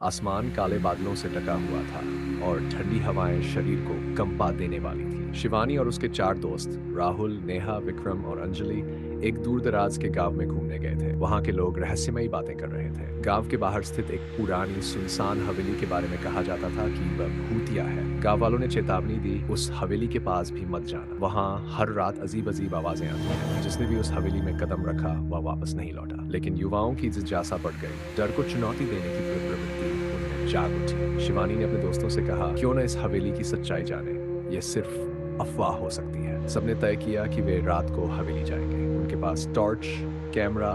आसमान काले बादलों से ढका हुआ था और ठंडी हवाएं शरीर को कंपा देने वाली थी। शिवानी और उसके चार दोस्त राहुल, नेहा, विक्रम और अंजलि एक दूर दराज के गांव में घूमने गए थे। वहां के लोग रहस्यमयी बातें कर रहे थे। गांव के बाहर स्थित एक पुरानी सुनसान हवेली के बारे में कहा जाता था कि वह भूतिया है। गांव वालों ने चेतावनी दी, उस हवेली के पास भी मत जाना। वहां हर रात अजीब अजीब आवाजें आती हैं। जिसने भी उस हवेली में कदम रखा वह वापस नहीं लौटा। लेकिन युवाओं की जिज्ञासा बढ़ गई। डर को चुनौती देने की प्रवृत्ति उनमें जाग उठी। शिवानी ने अपने दोस्तों से कहा, क्यों न इस हवेली की सच्चाई जाने, ये सिर्फ अफवाह हो सकती है। सबने तय किया कि वे रात को हवेली जाएंगे। उनके पास टॉर्च, कैमरा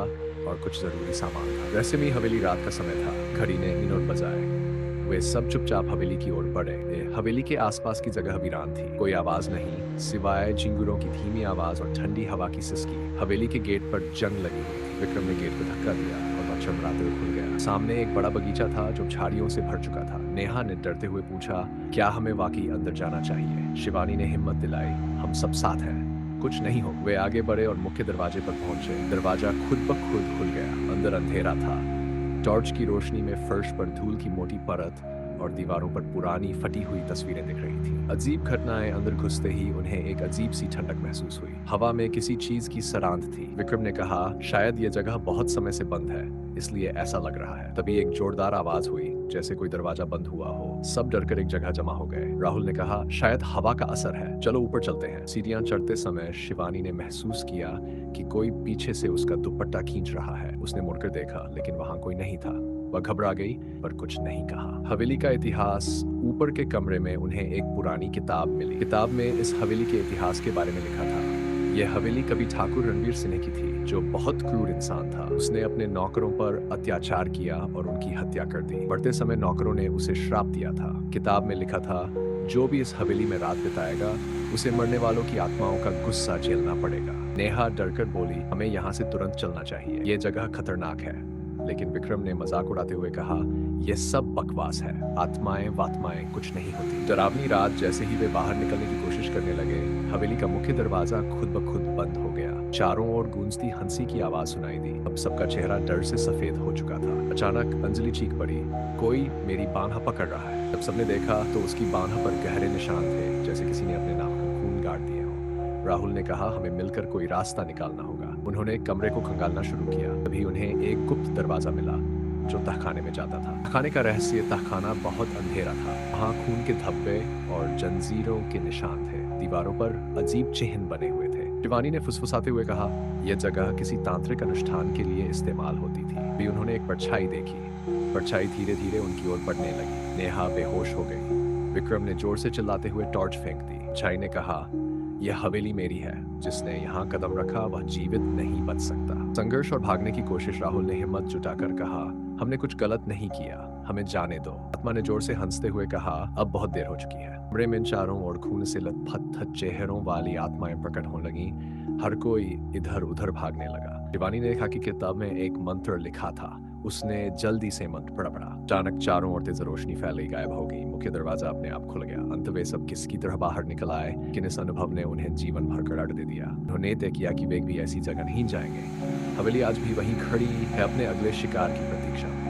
और कुछ जरूरी सामान था। रहस्यमयी हवेली रात का समय था। घड़ी ने मिनट बजाए। वे सब चुपचाप हवेली की ओर बढ़े। हवेली के आसपास की जगह वीरान थी। कोई आवाज नहीं, सिवाय झिंगुरों की धीमी आवाज और ठंडी हवा की सिसकी। हवेली के गेट पर जंग लगी हुई थी। विक्रम ने गेट को धक्का दिया और वह चमराते हुए खुल गया। सामने एक बड़ा बगीचा था जो झाड़ियों से भर चुका था। नेहा ने डरते हुए पूछा, क्या हमें वाकई अंदर जाना चाहिए? शिवानी ने हिम्मत दिलाई, हम सब साथ हैं, कुछ नहीं हो। वे आगे बढ़े और मुख्य दरवाजे पर पहुंचे। दरवाजा खुद ब खुद खुल गया। अंदर अंधेरा था। टॉर्च की रोशनी में फर्श पर धूल की मोटी परत और दीवारों पर पुरानी फटी हुई तस्वीरें दिख रही थी। अजीब घटनाएं अंदर घुसते ही उन्हें एक अजीब सी ठंडक महसूस हुई। हवा में किसी चीज की सरांध थी। विक्रम ने कहा, शायद यह जगह बहुत समय से बंद है, इसलिए ऐसा लग रहा है। तभी एक जोरदार आवाज हुई, जैसे कोई दरवाजा बंद हुआ हो। सब डरकर एक जगह जमा हो गए। राहुल ने कहा, शायद हवा का असर है, चलो ऊपर चलते हैं। सीढ़ियां चढ़ते समय शिवानी ने महसूस किया कि कोई पीछे से उसका दुपट्टा खींच रहा है। उसने मुड़कर देखा, लेकिन वहां कोई नहीं था। वह घबरा गई पर कुछ नहीं कहा। हवेली का इतिहास। ऊपर के कमरे में उन्हें एक पुरानी किताब मिली। किताब में इस हवेली के इतिहास के बारे में लिखा था। यह हवेली कभी ठाकुर रणवीर सिंह की थी, जो बहुत क्रूर इंसान था। उसने अपने नौकरों पर अत्याचार किया और उनकी हत्या कर दी। मरते समय नौकरों ने उसे श्राप दिया था। किताब में लिखा था, जो भी इस हवेली में रात बिताएगा उसे मरने वालों की आत्माओं का गुस्सा झेलना पड़ेगा। नेहा डरकर बोली, हमें यहाँ से तुरंत चलना चाहिए, ये जगह खतरनाक है। लेकिन विक्रम ने मजाक उड़ाते हुए कहा, यह सब बकवास है, आत्माएं वात्माएं कुछ नहीं होती। डरावनी रात जैसे ही वे बाहर निकलने की कोशिश करने लगे, हवेली का मुख्य दरवाजा खुद ब खुद बंद हो गया। चारों ओर गूंजती हंसी की आवाज सुनाई दी। अब सबका चेहरा डर से सफेद हो चुका था। अचानक अंजलि चीख पड़ी, कोई मेरी बांह पकड़ रहा है। जब सबने देखा तो उसकी बांह पर गहरे निशान थे, जैसे किसी ने अपने नाक में खून गाड़ दिए हो। राहुल ने कहा, हमें मिलकर कोई रास्ता निकालना होगा। उन्होंने कमरे को खंगालना शुरू किया। तभी उन्हें एक गुप्त दरवाजा मिला जो तहखाने में जाता था। तहखाने का रहस्य, तहखाना बहुत अंधेरा था। वहां खून के धब्बे और जंजीरों के निशान थे। दीवारों पर अजीब चिन्ह बने हुए थे। शिवानी ने फुसफुसाते हुए कहा, यह जगह किसी तांत्रिक अनुष्ठान के लिए इस्तेमाल होती थी। भी उन्होंने एक परछाई देखी। परछाई धीरे धीरे उनकी ओर बढ़ने लगी। नेहा बेहोश हो गई। विक्रम ने जोर से चिल्लाते हुए टॉर्च फेंक दी। परछाई ने कहा, यह हवेली मेरी है, जिसने यहाँ कदम रखा वह जीवित नहीं बच सकता। संघर्ष और भागने की कोशिश। राहुल ने हिम्मत जुटाकर कहा, हमने कुछ गलत नहीं किया, हमें जाने दो। आत्मा ने जोर से हंसते हुए कहा, अब बहुत देर हो चुकी है। कमरे में चारों ओर खून से लथपथ चेहरों वाली आत्माएं प्रकट होने लगी। हर कोई इधर उधर भागने लगा। शिवानी ने देखा कि किताब में एक मंत्र लिखा था। उसने जल्दी से मंत्र पढ़ा। अचानक चारों ओर तेज रोशनी फैल गई, गायब हो गई। मुख्य दरवाजा अपने आप खुल गया। अंत वे सब किसकी तरह बाहर निकल आए, लेकिन इस अनुभव ने उन्हें जीवन भर का डर दे दिया। उन्होंने तय किया कि वे भी ऐसी जगह नहीं जाएंगे। हवेली आज भी वहीं खड़ी है, अपने अगले शिकार की प्रतीक्षा।